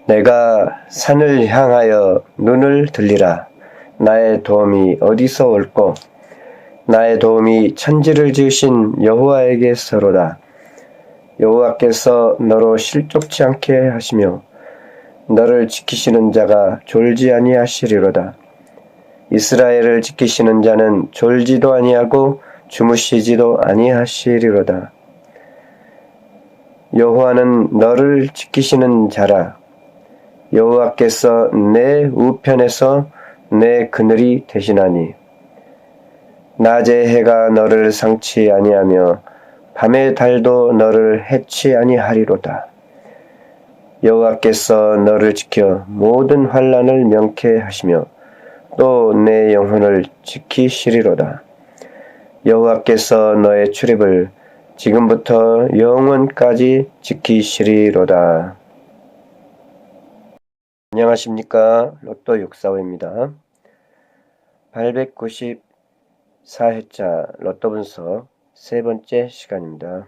내가 산을 향하여 눈을 들리라. 나의 도움이 어디서 올꼬? 나의 도움이 천지를 지으신 여호와에게서로다. 여호와께서 너로 실족치 않게 하시며 너를 지키시는 자가 졸지 아니하시리로다. 이스라엘을 지키시는 자는 졸지도 아니하고 주무시지도 아니하시리로다. 여호와는 너를 지키시는 자라. 여호와께서 내 우편에서 내 그늘이 되시나니 낮에 해가 너를 상치 아니하며 밤의 달도 너를 해치 아니하리로다. 여호와께서 너를 지켜 모든 환난을 명쾌하시며 또 내 영혼을 지키시리로다. 여호와께서 너의 출입을 지금부터 영원까지 지키시리로다. 안녕하십니까. 로또 645입니다. 894회차 로또 분석 세 번째 시간입니다.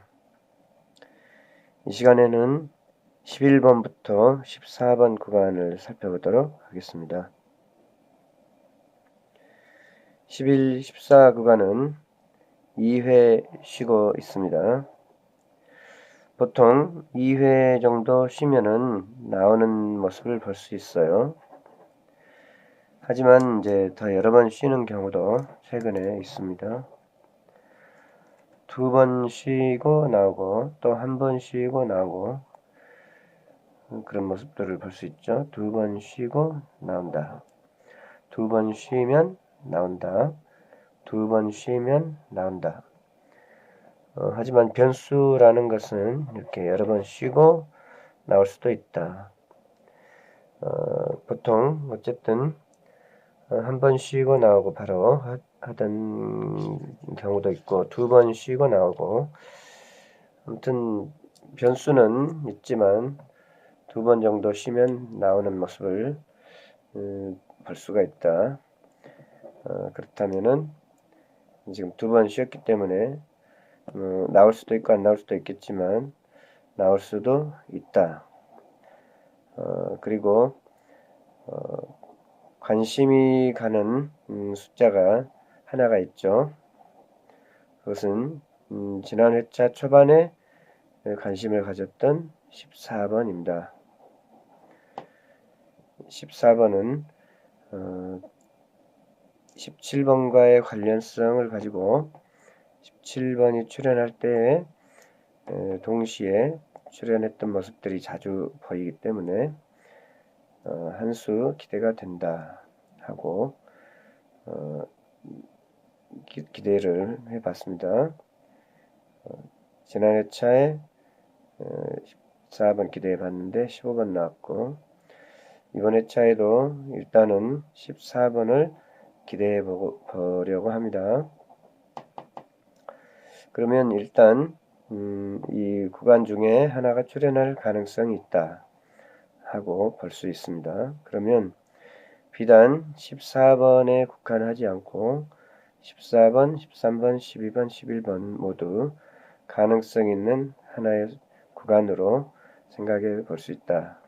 이 시간에는 11번부터 14번 구간을 살펴보도록 하겠습니다. 11, 14 구간은 2회 쉬고 있습니다. 보통 2회 정도 쉬면은 나오는 모습을 볼 수 있어요. 하지만 이제 더 여러 번 쉬는 경우도 최근에 있습니다. 2번 쉬고 나오고 또 1번 쉬고 나오고 그런 모습들을 볼 수 있죠. 2번 쉬고 나온다. 2번 쉬면 나온다. 2번 쉬면 나온다. 하지만 변수라는 것은 이렇게 여러 번 쉬고 나올 수도 있다. 보통 어쨌든 한 번 쉬고 나오고 바로 하던 경우도 있고 2번 쉬고 나오고 아무튼 변수는 있지만 2번 정도 쉬면 나오는 모습을 볼 수가 있다. 그렇다면은 지금 2번 쉬었기 때문에 나올 수도 있고 안 나올 수도 있겠지만 나올 수도 있다. 그리고 관심이 가는 숫자가 하나가 있죠. 그것은 지난 회차 초반에 관심을 가졌던 14번입니다. 14번은 17번과의 관련성을 가지고 17번이 출연할 때 동시에 출연했던 모습들이 자주 보이기 때문에 한 수 기대가 된다 하고 기대를 해봤습니다. 지난 회차에 14번 기대해봤는데 15번 나왔고 이번 회차에도 일단은 14번을 기대해 보려고 합니다. 그러면 일단 이 구간 중에 하나가 출연할 가능성이 있다 하고 볼 수 있습니다. 그러면 비단 14번에 국한하지 않고 14번, 13번, 12번, 11번 모두 가능성 있는 하나의 구간으로 생각해 볼 수 있다.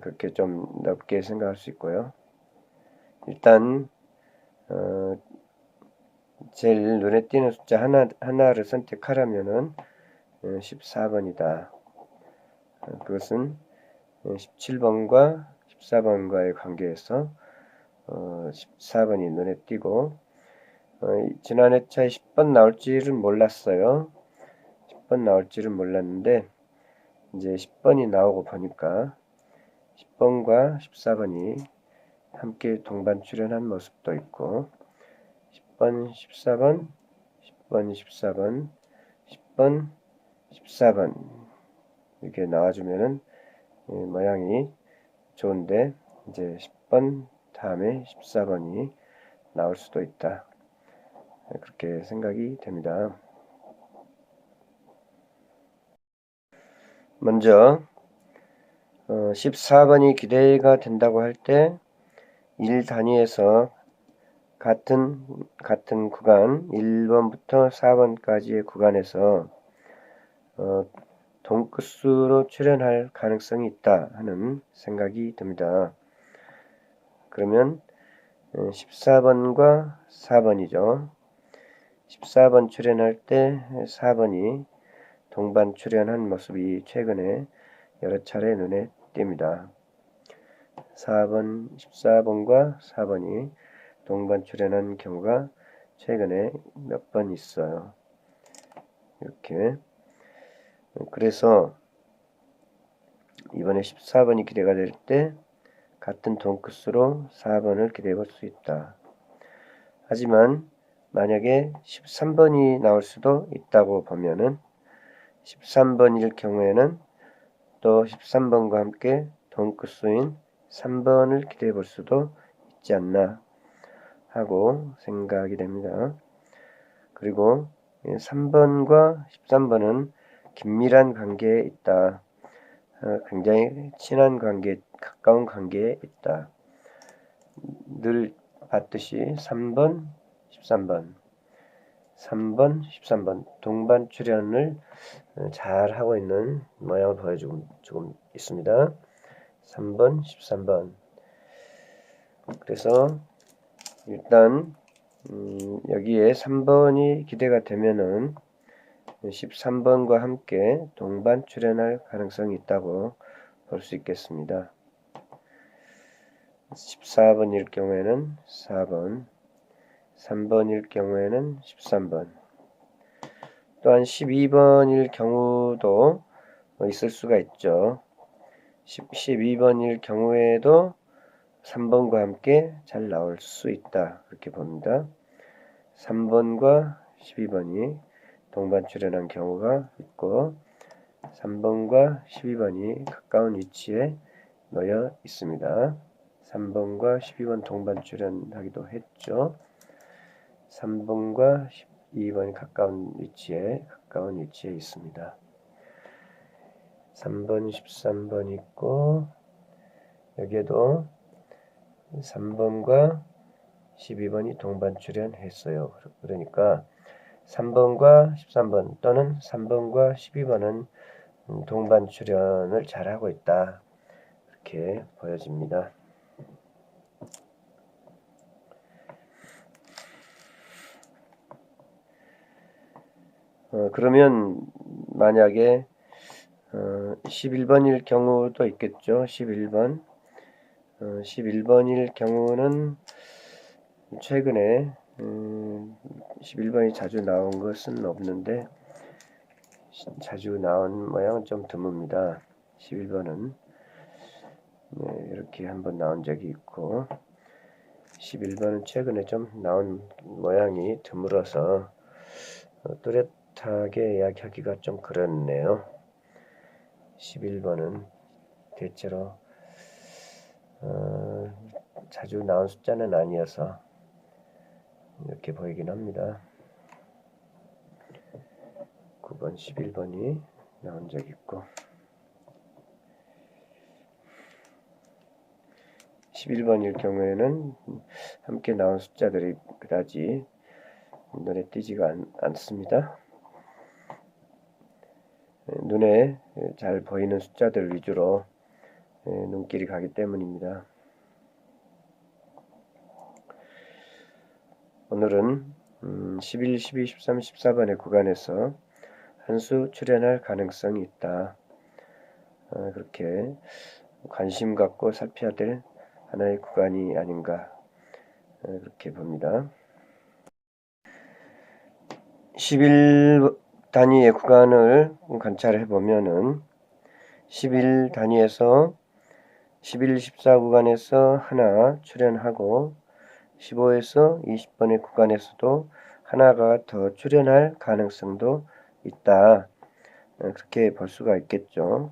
그렇게 좀 넓게 생각할 수 있고요. 일단 제일 눈에 띄는 숫자 하나를 선택하려면은 14번이다. 그것은 17번과 14번과의 관계에서 14번이 눈에 띄고 지난 회차에 10번 나올지는 몰랐어요. 10번 나올지는 몰랐는데 이제 10번이 나오고 보니까 10번과 14번이 함께 동반 출연한 모습도 있고 10번, 14번, 10번, 14번, 10번, 14번 이렇게 나와주면은 모양이 좋은데 이제 10번 다음에 14번이 나올 수도 있다. 그렇게 생각이 됩니다. 먼저 14번이 기대가 된다고 할 때 1단위에서 같은 구간 1번부터 4번까지의 구간에서 동끝수로 출현할 가능성이 있다 하는 생각이 듭니다. 그러면 14번과 4번이죠. 14번 출현할 때 4번이 동반 출현한 모습이 최근에 여러 차례 눈에 띕니다. 14번과 4번이 동반 출현한 경우가 최근에 몇 번 있어요. 이렇게. 그래서 이번에 14번이 기대가 될 때 같은 동끝수로 4번을 기대해 볼 수 있다. 하지만 만약에 13번이 나올 수도 있다고 보면은 13번일 경우에는 또 13번과 함께 동끝수인 3번을 기대해 볼 수도 있지 않나 하고 생각이 됩니다. 그리고 3번과 13번은 긴밀한 관계에 있다. 굉장히 친한 관계, 가까운 관계에 있다. 늘 봤듯이 3번, 13번, 3번, 13번 동반 출현을 잘 하고 있는 모양을 보여주고 조금 있습니다. 3번, 13번. 그래서 일단 여기에 3번이 기대가 되면은 13번과 함께 동반 출현할 가능성이 있다고 볼 수 있겠습니다. 14번일 경우에는 4번, 3번일 경우에는 13번, 또한 12번일 경우도 있을 수가 있죠. 12번일 경우에도 3번과 함께 잘 나올 수 있다. 그렇게 봅니다. 3번과 12번이 동반 출현한 경우가 있고 3번과 12번이 가까운 위치에 놓여 있습니다. 3번과 12번 동반 출현하기도 했죠. 3번과 12번이 가까운 위치에 있습니다. 3번, 13번 있고 여기에도 3번과 12번이 동반 출현했어요. 그러니까 3번과 13번 또는 3번과 12번은 동반 출현을 잘하고 있다. 이렇게 보여집니다. 그러면 만약에 11번일 경우도 있겠죠. 11번. 11번일 경우는 최근에 11번이 자주 나온 것은 없는데 자주 나온 모양은 좀 드뭅니다. 11번은 이렇게 한번 나온 적이 있고 11번은 최근에 좀 나온 모양이 드물어서 뚜렷하게 이야기하기가 좀 그렇네요. 11번은 대체로 자주 나온 숫자는 아니어서 이렇게 보이긴 합니다. 9번, 11번이 나온 적 있고 11번일 경우에는 함께 나온 숫자들이 그다지 눈에 띄지가 않습니다. 눈에 잘 보이는 숫자들 위주로 눈길이 가기 때문입니다. 오늘은 11, 12, 13, 14번의 구간에서 한 수 출현할 가능성이 있다. 그렇게 관심 갖고 살펴야 될 하나의 구간이 아닌가 그렇게 봅니다. 11 단위의 구간을 관찰해 보면은 11 단위에서 11, 14 구간에서 하나 출현하고 15에서 20번의 구간에서도 하나가 더 출현할 가능성도 있다. 그렇게 볼 수가 있겠죠.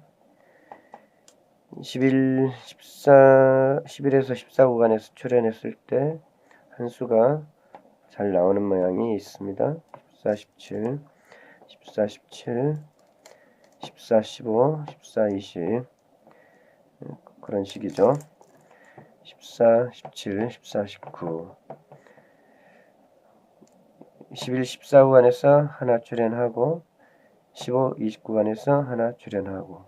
11에서 14 구간에서 출현했을 때 한 수가 잘 나오는 모양이 있습니다. 14, 17, 14, 17, 14, 15, 14, 20 그런 식이죠. 14, 17, 14, 19 11, 14 구간에서 하나 출현하고 15, 29간에서 하나 출연하고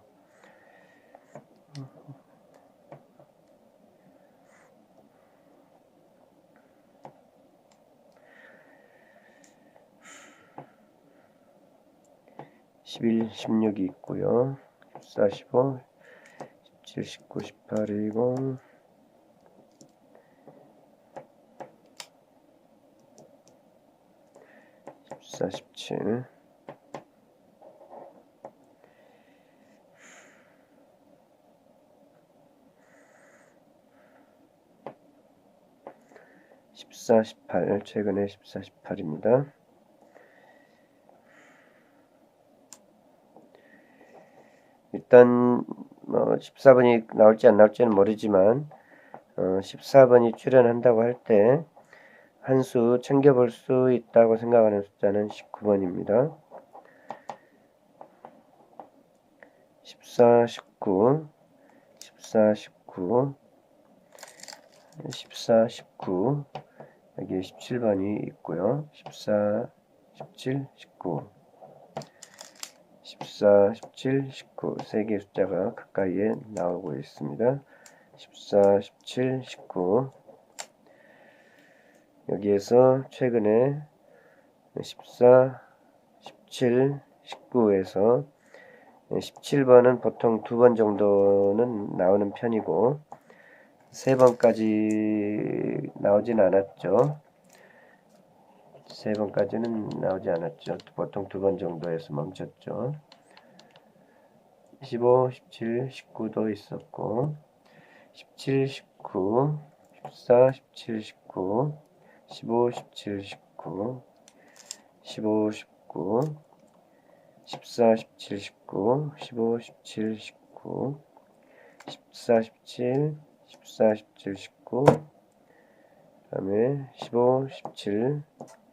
11, 16이 있고요. 14, 15, 17, 19, 18, 20 14, 17 14, 18 최근에 14, 18입니다. 일단 14번이 나올지 안 나올지는 모르지만 14번이 출연한다고 할 때 한 수 챙겨볼 수 있다고 생각하는 숫자는 19번입니다. 14, 19, 14, 19, 14, 19 여기 17번이 있고요. 14, 17, 19 14, 17, 19 세 개의 숫자가 가까이에 나오고 있습니다. 14, 17, 19 여기에서 최근에 14, 17, 19에서 17번은 보통 2번 정도는 나오는 편이고 3번까지 나오진 않았죠. 3번까지는 나오지 않았죠. 보통 2번 정도에서 멈췄죠. 15, 17, 19도 있었고 17, 19, 14, 17, 19 15, 17, 19 15, 19 14, 17, 19 15, 17, 19 14, 17 14, 17, 19 그 다음에 15, 17,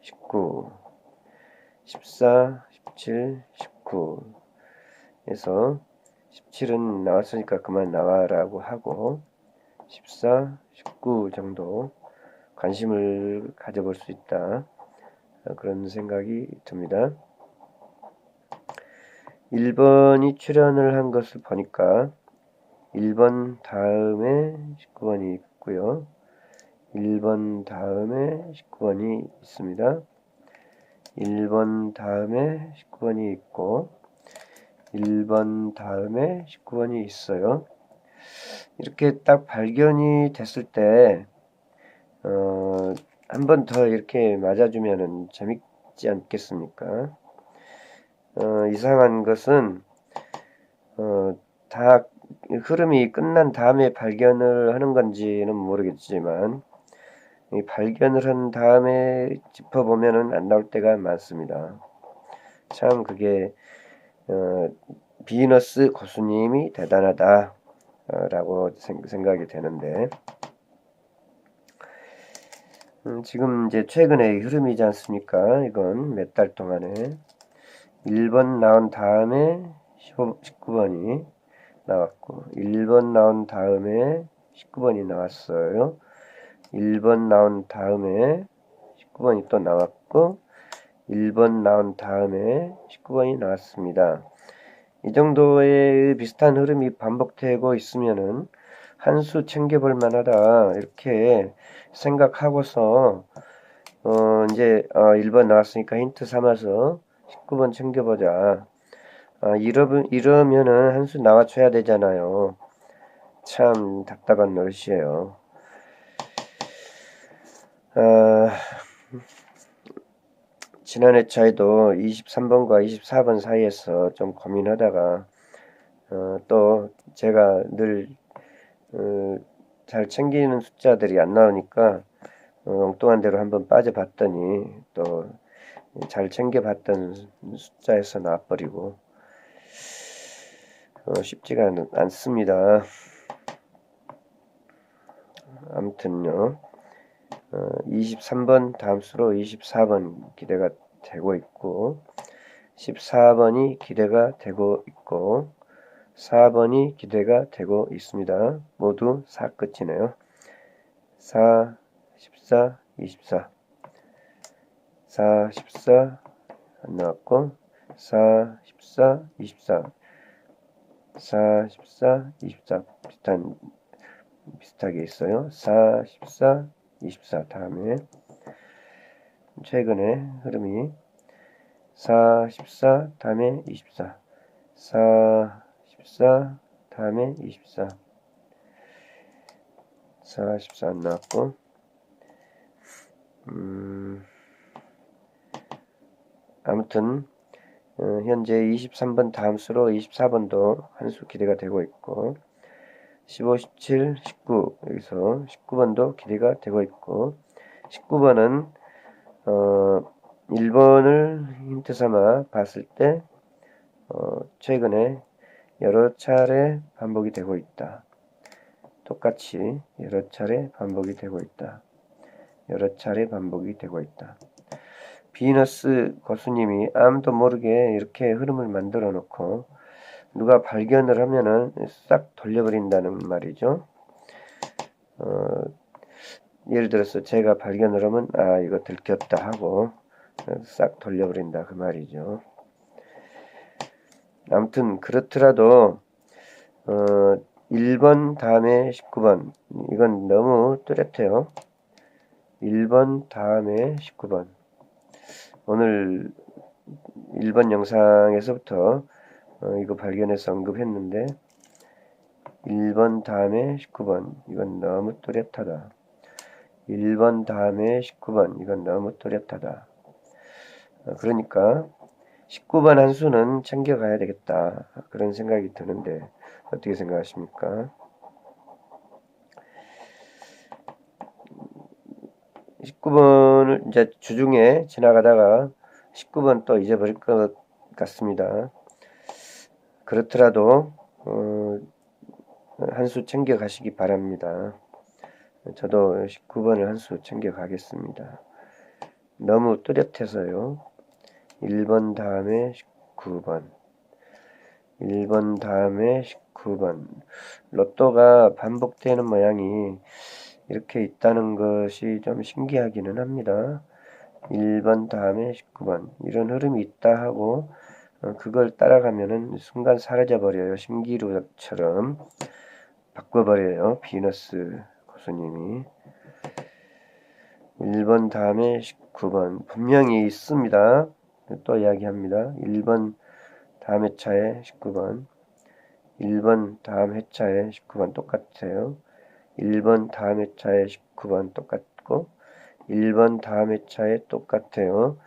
19 14, 17, 19 에서 17은 나왔으니까 그만 나와라고 하고 14, 19 정도 관심을 가져볼 수 있다. 그런 생각이 듭니다. 1번이 출연을 한 것을 보니까 1번 다음에 19번이 있고요. 1번 다음에 19번이 있습니다. 1번 다음에 19번이 있고 1번 다음에 19번이 있어요. 이렇게 딱 발견이 됐을 때 한 번 더 이렇게 맞아주면은 재밌지 않겠습니까? 이상한 것은 다 흐름이 끝난 다음에 발견을 하는 건지는 모르겠지만 이 발견을 한 다음에 짚어보면은 안 나올 때가 많습니다. 참 그게 비너스 고수님이 대단하다 라고 생각이 되는데 지금 이제 최근의 흐름이지 않습니까? 이건 몇 달 동안에 1번 나온 다음에 19번이 나왔고 1번 나온 다음에 19번이 나왔어요. 1번 나온 다음에 19번이 또 나왔고 1번 나온 다음에 19번이 나왔습니다. 이 정도의 비슷한 흐름이 반복되고 있으면은 한 수 챙겨볼 만하다 이렇게 생각하고서 이제 1번 나왔으니까 힌트 삼아서 19번 챙겨보자. 이러면은 한 수 나와줘야 되잖아요. 참 답답한 노릇이에요. 지난 회차에도 23번과 24번 사이에서 좀 고민하다가 또 제가 늘 잘 챙기는 숫자들이 안 나오니까 엉뚱한 대로 한번 빠져봤더니 또 잘 챙겨봤던 숫자에서 나와버리고 쉽지가 않습니다. 아무튼요 23번 다음 수로 24번 기대가 되고 있고 14번이 기대가 되고 있고 4번이 기대가 되고 있습니다. 모두 4 끝이네요. 4, 14, 24 4, 14 안 나왔고 4, 14, 24, 4, 14, 24 비슷하게 있어요. 4, 14, 24 다음에 최근에 흐름이 4, 14 다음에 24, 4, 14 다음에 24, 4, 14 안 나왔고 아무튼 현재 23번 다음 수로 24번도 한 수 기대가 되고 있고 15, 17, 19 여기서 19번도 기대가 되고 있고 19번은 1번을 힌트 삼아 봤을 때 최근에 여러 차례 반복이 되고 있다. 똑같이 여러 차례 반복이 되고 있다. 여러 차례 반복이 되고 있다. 비너스 고수님이 아무도 모르게 이렇게 흐름을 만들어 놓고 누가 발견을 하면은 싹 돌려버린다는 말이죠. 예를 들어서 제가 발견을 하면 아 이거 들켰다 하고 싹 돌려버린다 그 말이죠. 아무튼 그렇더라도 1번 다음에 19번 이건 너무 뚜렷해요. 1번 다음에 19번 오늘 1번 영상에서부터 이거 발견해서 언급했는데 1번 다음에 19번 이건 너무 뚜렷하다. 1번 다음에 19번 이건 너무 뚜렷하다. 그러니까 19번 한 수는 챙겨가야 되겠다. 그런 생각이 드는데 어떻게 생각하십니까? 19번을 이제 주중에 지나가다가 19번 또 잊어버릴 것 같습니다. 그렇더라도 한 수 챙겨 가시기 바랍니다. 저도 19번을 한 수 챙겨 가겠습니다. 너무 뚜렷해서요. 1번 다음에 19번 1번 다음에 19번 로또가 반복되는 모양이 이렇게 있다는 것이 좀 신기하기는 합니다. 1번 다음에 19번 이런 흐름이 있다 하고 그걸 따라가면은 순간 사라져버려요. 신기루처럼 바꿔버려요. 비너스 고수님이 1번 다음에 19번 분명히 있습니다. 또 이야기합니다. 1번 다음 회차에 19번 1번 다음 회차에 19번 똑같아요. 1번 다음 회차에 19번 똑같고 1번 다음 회차에 똑같아요.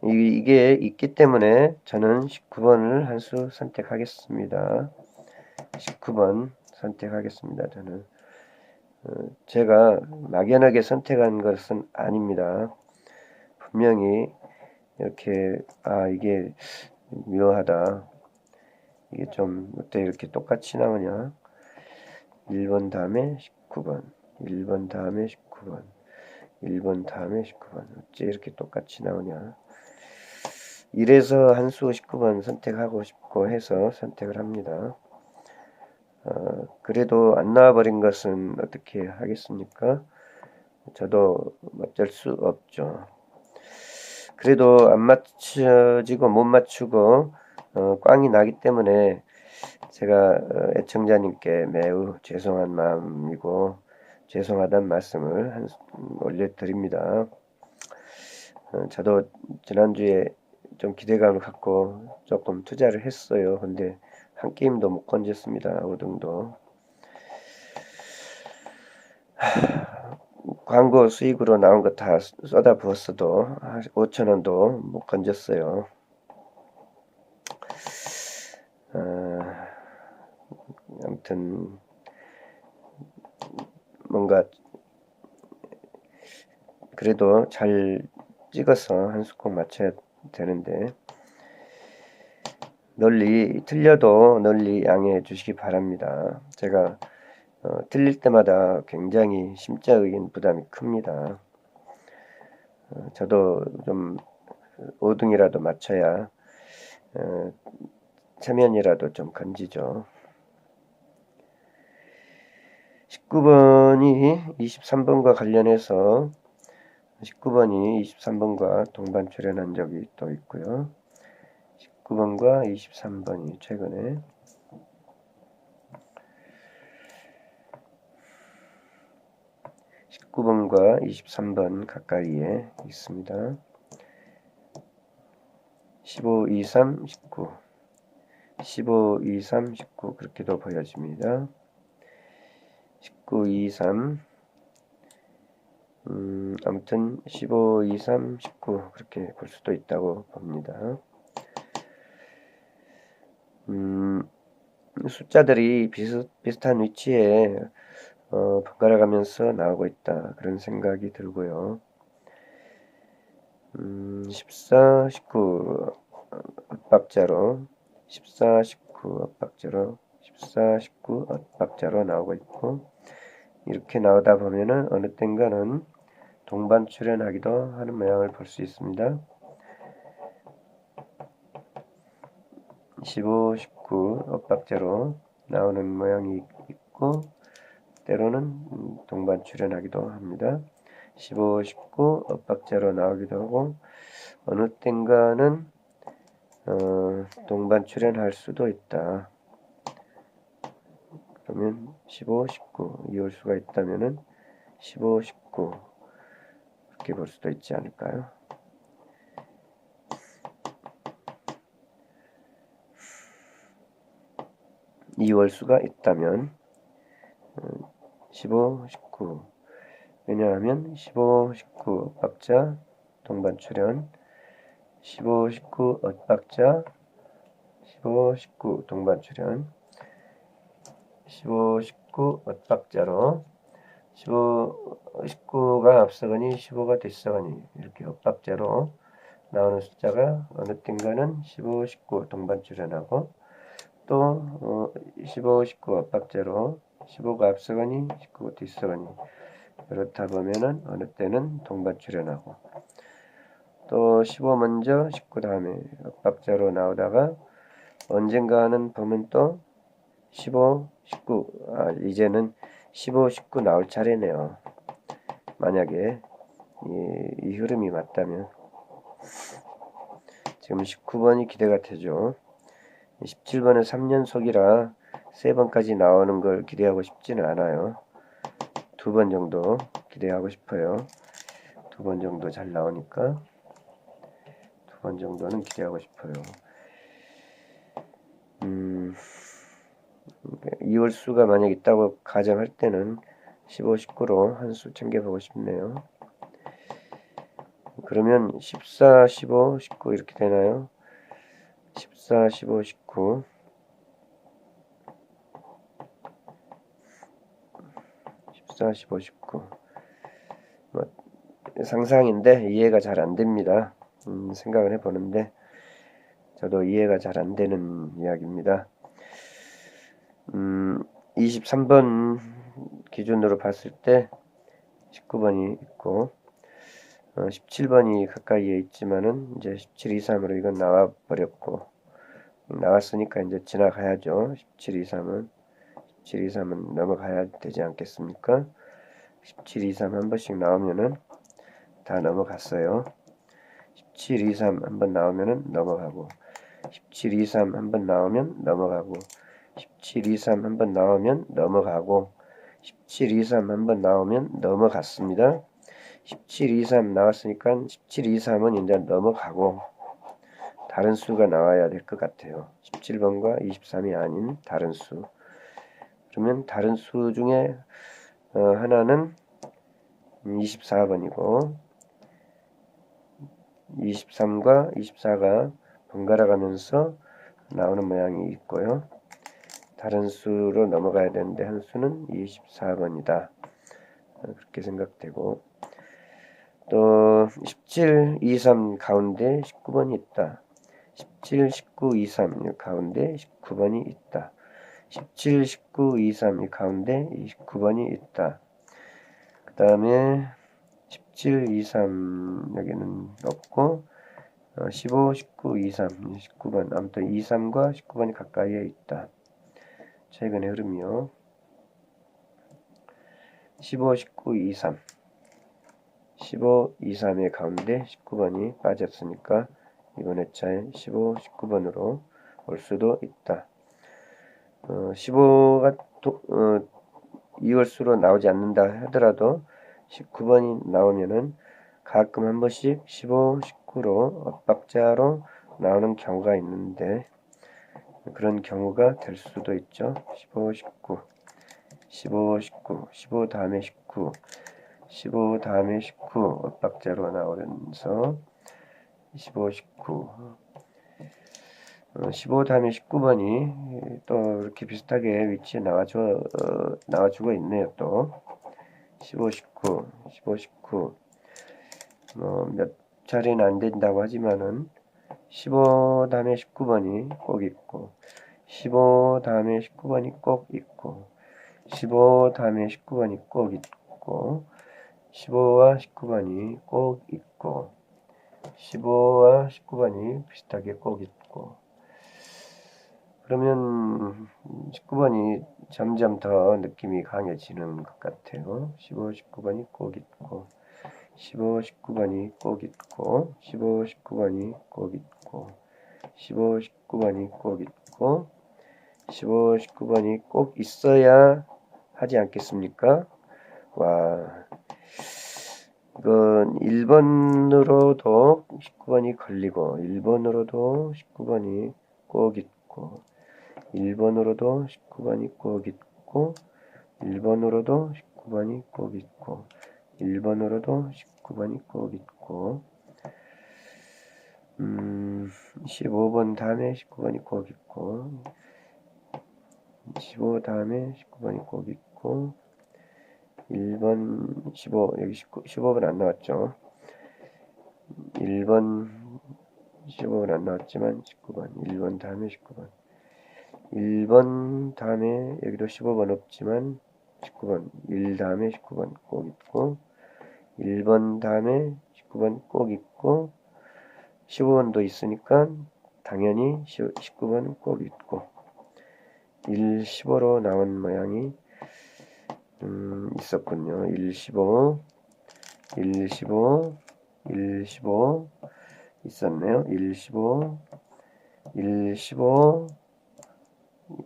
이게 있기 때문에 저는 19번을 한 수 선택하겠습니다. 19번 선택하겠습니다. 저는 제가 막연하게 선택한 것은 아닙니다. 분명히 이렇게 이게 묘하다. 이게 좀 어때 이렇게 똑같이 나오냐? 1번 다음에 19번, 1번 다음에 19번, 1번 다음에 19번. 어째 이렇게 똑같이 나오냐? 이래서 한 수 19번 선택하고 싶고 해서 선택을 합니다. 그래도 안 나와버린 것은 어떻게 하겠습니까? 저도 어쩔 수 없죠. 그래도 안 맞춰지고 못 맞추고 꽝이 나기 때문에 제가 애청자님께 매우 죄송한 마음이고 죄송하다는 말씀을 올려드립니다. 저도 지난주에 좀 기대감을 갖고 조금 투자를 했어요. 근데 한 게임도 못 건졌습니다. 5등도. 광고 수익으로 나온 거 다 쏟아 부었어도 5,000원도 못 건졌어요. 아무튼 뭔가 그래도 잘 찍어서 한 수 꼭 맞춰야 되는데 널리 틀려도 널리 양해해 주시기 바랍니다. 제가 틀릴 때마다 굉장히 심적인 부담이 큽니다. 저도 좀 5등이라도 맞춰야 체면이라도 좀 건지죠. 19번이 23번과 관련해서 19번이 23번과 동반 출연한 적이 또 있고요. 19번과 23번이 최근에 19번과 23번 가까이에 있습니다. 15, 23, 19 15, 23, 19 그렇게도 보여집니다. 19, 23 아무튼 15, 23, 19 그렇게 볼 수도 있다고 봅니다. 숫자들이 비슷한 위치에 번갈아 가면서 나오고 있다 그런 생각이 들고요. 14, 19 엇박자로 14, 19 엇박자로 14, 19 엇박자로 나오고 있고 이렇게 나오다 보면은 어느 땐가는 동반 출현하기도 하는 모양을 볼 수 있습니다. 15, 19 엇박자로 나오는 모양이 있고 때로는 동반 출현하기도 합니다. 15, 19 엇박자로 나오기도 하고 어느 땐가는 동반 출현할 수도 있다. 그러면 15, 19 이올 수가 있다면은 15, 19 이렇게 볼 수도 있지 않을까요? 이올 수가 있다면 15, 19 왜냐하면 15, 19 엇박자 동반 출현 15, 19 엇박자 15, 19 동반 출현 15, 19 엇박자로 15, 19가 앞서거니 15가 뒤서거니 이렇게 엇박자로 나오는 숫자가 어느 땐가는 15, 19 동반 출현하고 또 15, 19 엇박자로 15가 앞서거니 19가 뒤서거니 그렇다 보면은 어느 때는 동반 출현하고 또 15 먼저 19 다음에 엇박자로 나오다가 언젠가는 보면 또 15, 19 이제는 15, 19 나올 차례네요. 만약에 이 흐름이 맞다면 지금 19번이 기대가 되죠. 17번은 3연속이라 3번까지 나오는 걸 기대하고 싶지는 않아요. 2번 정도 기대하고 싶어요. 2번 정도 잘 나오니까 2번 정도는 기대하고 싶어요. 이올 수가 만약 있다고 가정할 때는 15, 19로 한 수 챙겨보고 싶네요. 그러면 14, 15, 19 이렇게 되나요? 14, 15, 19 14, 15, 19 뭐, 상상인데 이해가 잘 안됩니다. 생각을 해보는데 저도 이해가 잘 안되는 이야기입니다. 23번 기준으로 봤을 때 19번이 있고 17번이 가까이에 있지만은 이제 17, 2, 3으로 이건 나와 버렸고 나왔으니까 이제 지나가야죠. 17, 2, 3은 17, 2, 3은 넘어가야 되지 않겠습니까? 17, 2, 3 한 번씩 나오면은 다 넘어갔어요. 17, 2, 3 한 번 나오면은 넘어가고 17, 2, 3 한 번 나오면 넘어가고 17, 2, 3 한 번 나오면 넘어가고 17, 2, 3 한 번 나오면 넘어갔습니다. 17, 2, 3 나왔으니까 17, 2, 3은 이제 넘어가고 다른 수가 나와야 될 것 같아요. 17번과 23이 아닌 다른 수. 그러면 다른 수 중에 하나는 24번이고 23과 24가 번갈아 가면서 나오는 모양이 있고요. 다른 수로 넘어가야 되는데 한 수는 24번이다. 그렇게 생각되고 또 17, 23 가운데 19번이 있다. 17, 19, 23 가운데 19번이 있다. 17, 19, 23 이 가운데 29번이 있다. 그 다음에 17, 23 여기는 없고 15, 19, 23, 19번 아무튼 23과 19번이 가까이에 있다. 최근의 흐름이요. 15, 19, 23 15, 23의 가운데 19번이 빠졌으니까 이번 회차에 15, 19번으로 올 수도 있다. 15가 2월수로 나오지 않는다 하더라도 19번이 나오면은 가끔 한 번씩 15, 19로 엇박자로 나오는 경우가 있는데 그런 경우가 될 수도 있죠. 15, 19, 15, 19, 15 다음에 19, 15 다음에 19 엇박자로 나오면서 15, 19 15 다음에 19번이 또 이렇게 비슷하게 위치에 나와주고 있네요. 또 15, 19, 15, 19 몇 차례는 안 된다고 하지만은 15 다음에 19번이 꼭 있고 15 다음에 19번이 꼭 있고 15 다음에 19번이 꼭 있고 15와 19번이 꼭 있고 15와 19번이 비슷하게 꼭 있고 그러면 19번이 점점 더 느낌이 강해지는 것 같아요. 15, 19번이 꼭 있고 15, 19번이 꼭 있고 15, 19번이 꼭 있고 15, 19번이 꼭 있고 15, 19번이 꼭 있어야 하지 않겠습니까? 와, 이건 1번으로도 19번이 걸리고 1번으로도 19번이 꼭 있고 1번으로도 19번이 꼭 있고 1번으로도 19번이 꼭 있고 1번으로도 19번이 꼭 있고 15번 다음에 19번이 꼭 있고 15 다음에 19번이 꼭 있고 1번 15 여기 15번 안 나왔죠. 1번 15번 안 나왔지만 19번 1번 다음에 19번 1번 다음에 여기도 15번 없지만 19번 1 다음에 19번 꼭 있고 1번 다음에 19번 꼭 있고 15번도 있으니까 당연히 19번 꼭 있고 1, 15로 나온 모양이 있었군요. 1, 15 1, 15 1, 15 있었네요. 1, 15 1, 15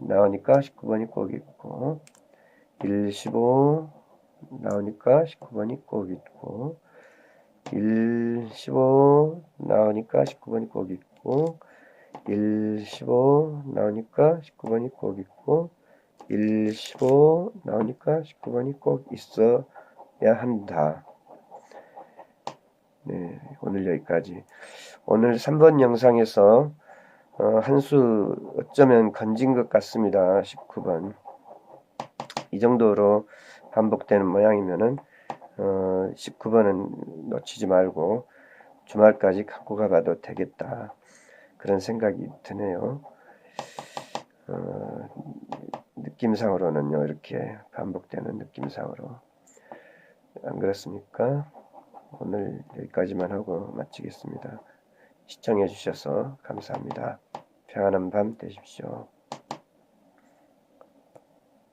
나오니까 19번이 꼭 있고 1, 15 나오니까 19번이 꼭 있고 1, 15 나오니까 19번이 꼭 있고 1, 15 나오니까 19번이 꼭 있고 1, 15 나오니까 19번이 꼭 있어야 한다. 네, 오늘 여기까지. 오늘 3번 영상에서 한 수 어쩌면 건진 것 같습니다. 19번. 이 정도로 반복되는 모양이면은 19번은 놓치지 말고 주말까지 갖고 가봐도 되겠다. 그런 생각이 드네요. 느낌상으로는요, 이렇게 반복되는 느낌상으로. 안 그렇습니까? 오늘 여기까지만 하고 마치겠습니다. 시청해 주셔서 감사합니다. 평안한 밤 되십시오.